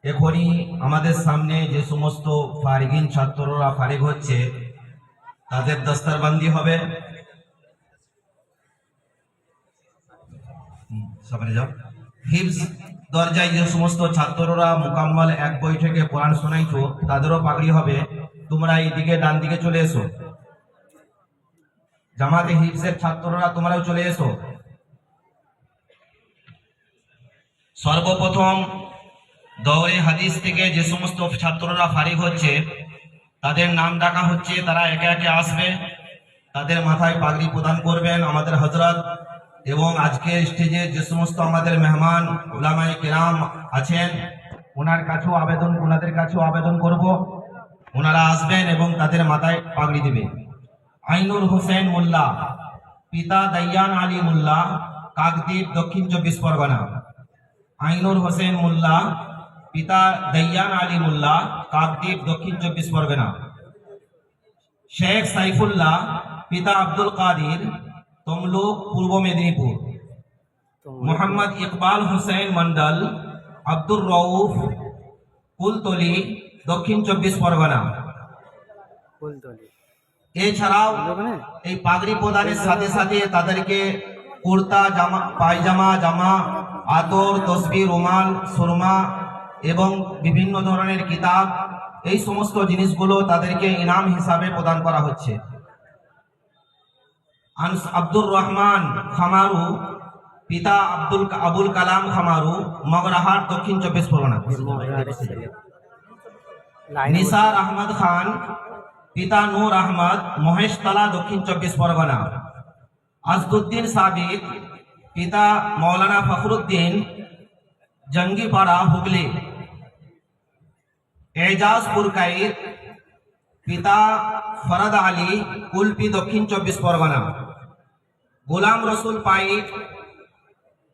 এখনই আমাদের সামনে যে সমস্ত ফারিগিন ছাত্ররা ফারিগ হচ্ছে তাদের দস্তারবন্দি হবে। সামনে যাও। হিফজ দরজায় যে সমস্ত ছাত্ররা মুকাম্মাল এক বৈঠকে কোরআন শোনাইছো তাদেরও পাগড়ি হবে। তোমরা এইদিকে ডান দিকে চলে এসো। জামাতে হিফজের ছাত্ররা তোমরাও চলে এসো। সর্বপ্রথম দৌরে হাদিস থেকে যে সমস্ত ছাত্ররা ফারিগ হচ্ছে তাদের নাম ডাকা হচ্ছে, তারা একে একে আসবে, তাদের মাথায় পাগড়ি প্রদান করবেন আমাদের হযরত। এবং আজকে স্টেজে যে সমস্ত আমাদের মেহমান উলামায়ে কেরাম আছেন ওনাদের কাছেও আবেদন করব ওনারা আসবেন এবং তাদের মাথায় পাগড়ি দিবে। আইনুর হোসেন মোল্লা, পিতা দাইয়ান আলী মোল্লা, কাকদ্বীপ, দক্ষিণ 24 পরগনা। আইনুর হোসেন মোল্লা, পিতা দাইয়ান আলী মোল্লা, কাকদ্বীপ, দক্ষিণ 24 পরগনা। শেখ সাইফুল্লাহ, পিতা আব্দুল কাদির, তমলুক, পূর্ব মেদিনীপুর। মোহাম্মদ ইকবাল হোসেন মন্ডল, আব্দুর রউফ, কুলতলি, দক্ষিণ 24 পরগনা। এছাড়াও এই পাগড়ি প্রদানের সাথে সাথে তাদেরকে কুর্তা, জামা, পায়জামা, জামা, আতর, তসবিহ, রুমাল, সুরমা এবং বিভিন্ন ধরনের কিতাব, এই সমস্ত জিনিসগুলো তাদেরকে ইনাম হিসাবে প্রদান করা হচ্ছে। আব্দুর রহমান খামারু, পিতা আবুল কালাম খামারু, মগরাহাট, দক্ষিণ 24 পরগনা। নিসার আহমদ খান, পিতা নূর আহমদ, মহেশতলা, দক্ষিণ 24 পরগনা। আজদুদ্দিন সাবিক, পিতা মৌলানা ফখরুদ্দিন, জঙ্গিপাড়া, হুগলি। এজাজ পুরকাইত, পিতা ফরদ আলী, কুলপি, দক্ষিণ 24 পরগনা। গোলাম রসুল পাইক,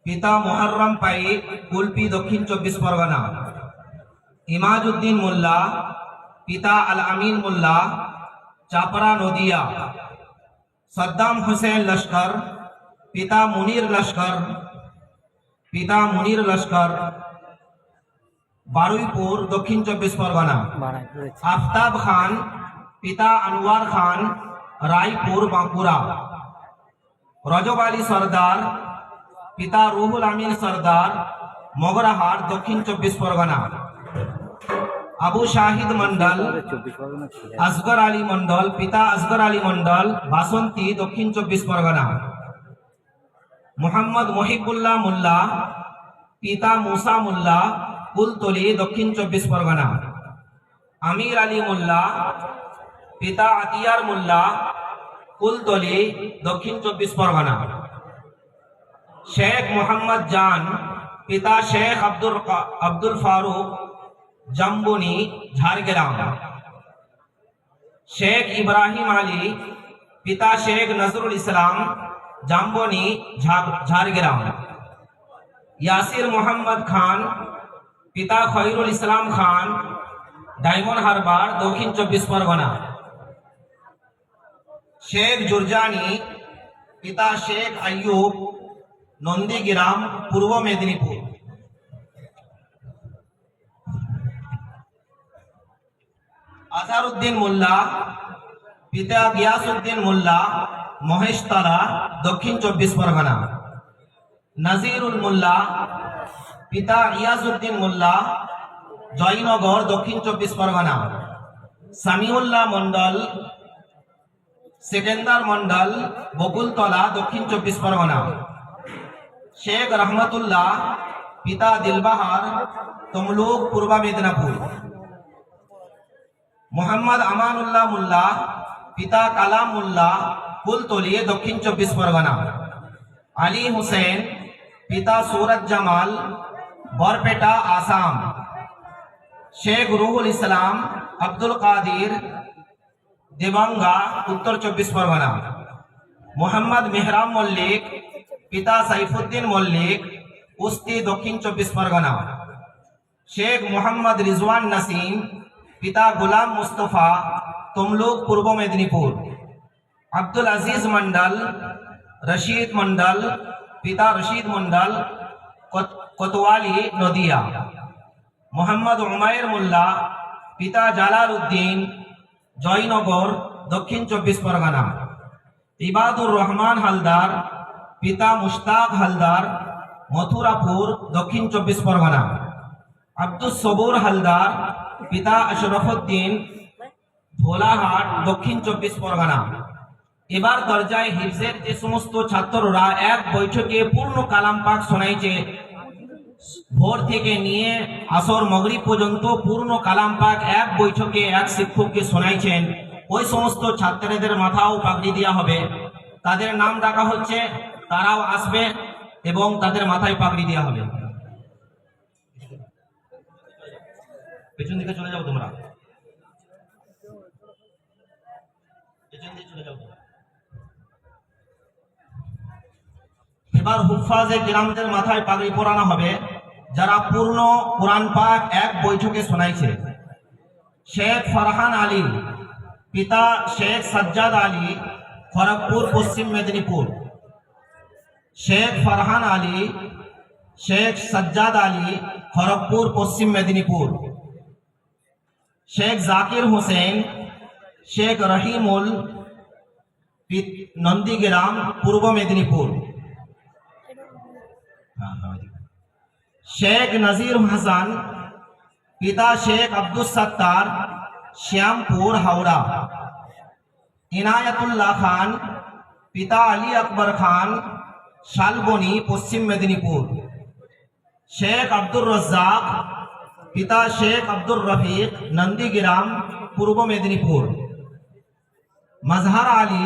পিতা মুহররম পাইক, কুলপি, দক্ষিণ 24 পরগনা। ইমাজউদ্দিন মোল্লা, পিতা আল আমিন মোল্লা, চাপড়া, নদিয়া। সদ্দাম হোসেন লস্কর, পিতা মুনির লস্কর, বারুইপুর, দক্ষিণ 24 পরগনা। আফতাব খান, পিতা আনোয়ার খান, রায়পুর, বাঁকুড়া। রজব আলী সরদার, পিতা রুহুল আমিন সরদার, মগরাহাট, দক্ষিণ 24 পরগনা। আবু শাহিদ মন্ডল, আসগর আলী মন্ডল, পিতা আসগর আলী মন্ডল, বাসন্তী, দক্ষিণ 24 পরগনা। মোহাম্মদ মহিবুল্লাহ মোল্লা, পিতা মুসা মোল্লা, কুলতলি, দক্ষিণ 24 পরগনা। আমির আলী মোল্লা, পিতা আতিয়ার মোল্লা, কুলতলি, দক্ষিণ 24 পরগনা। শেখ মোহাম্মদ জান, পিতা শেখ আব্দুল ফারুক, জাম্বুনি, ঝাড়গ্রাম। শেখ ইব্রাহিম আলী, পিতা শেখ নজরুল ইসলাম, জাম্বনি, ঝাড়গ্রাম। ইয়াসির মোহাম্মদ খান, পিতা খৈরুল ইসলাম খান, ডায়মন্ড হারবার, দক্ষিণ 24 পরগনা। শেখ জুরজানি, পিতা শেখ আইয়ুব, নন্দীগ্রাম, পূর্ব মেদিনীপুর। আজহারউদ্দিন মোল্লা, পিতা গিয়াসউদ্দিন মোল্লা, মহেশতলা, দক্ষিণ 24 পরগনা। নাজিরুল মোল্লা, পিতা ইয়াজউদ্দিন মোল্লা, জয়নগর, দক্ষিণ 24 পরগনা। সামিউল্লাহ মন্ডল, সেকেন্দার মন্ডল, বকুলতলা, দক্ষিণ 24 পরগনা। শেখ রহমতুল্লাহ, পিতা দিলবাহার, তমলুক, পূর্ব মেদিনীপুর। মোহাম্মদ আমানুল্লাহ মোল্লা, পিতা কালাম মোল্লা, কুলতলি, দক্ষিণ 24 পরগনা। আলী হোসেন, পিতা সুরত জামাল, বরপেটা, আসাম। শেখ রুহুল ইসলাম আব্দুল কাদির, দেবাঙ্গা, উত্তর 24 পরগনা। মোহাম্মদ মেহরাম মল্লিক, পিতা সাইফুদ্দিন মল্লিক, উস্তি, দক্ষিণ 24 পরগনা। শেখ মোহাম্মদ রিজওয়ান নাসিম, পিতা গোলাম মুস্তফা, তমলুক, পূর্ব মেদিনীপুর। আব্দুল আজিজ মন্ডল, রশিদ মন্ডল, পিতা রশিদ মন্ডল, কোতোয়ালি, নদিয়া। মোহাম্মদ উমায়ের মোল্লা, পিতা জালাল উদ্দিন, জয়নগর, দক্ষিণ 24 পরগনা। ইবাদুর রহমান হালদার, পিতা মুশতাক হালদার, মথুরাপুর, দক্ষিণ 24 পরগনা। আব্দুস সবুর হালদার, পিতা আশরফুদ্দিন, ভোলাহাট, দক্ষিণ 24 পরগনা। এবার দরজায় হিফজের যে সমস্ত ছাত্ররা এক বৈঠকে পূর্ণ কালাম পাক শোনাইছে, ভোর থেকে নিয়ে আসর মাগরিব পর্যন্ত পূর্ণ কালাম পাক এক বৈঠকে এক শিক্ষককে শোনাইছেন, ওই সমস্ত ছাত্রদের মাথাও পাগড়ি দেওয়া হবে। তাদের নাম ডাকা হচ্ছে, তারাও আসবে এবং তাদের মাথায় পাগড়ি দেওয়া হবে। পেছন দিকে চলে যাও তোমরা, পেছন দিকে চলে যাও তোমরা। এবার হুফাজে কিরামদের মাথায় পাগড়ি পরানো হবে, যারা পূর্ণ কোরআন পাক এক বৈঠকে শোনাইছে। শেখ ফরহান আলী, পিতা শেখ সাজ্জাদ আলী, খড়গপুর, পশ্চিম মেদিনীপুর। শেখ ফরহান আলী, শেখ সাজ্জাদ আলী, খড়গপুর, পশ্চিম মেদিনীপুর। শেখ জাকির হোসেন, শেখ রহিমুল, নন্দীগ্রাম, পূর্ব মেদিনীপুর। শেখ নজির হাসান, পিতা শেখ আব্দুস সত্তার, শ্যামপুর, হাওড়া। ইনায়াতুল্লাহ খান, পিতা আলী আকবর খান, শালবনী, পশ্চিম মেদিনীপুর। শেখ আব্দুর রাজ্জাক, পিতা শেখ আব্দুর রফিক, নন্দীগ্রাম, পূর্ব মেদিনীপুর। মজহার আলী।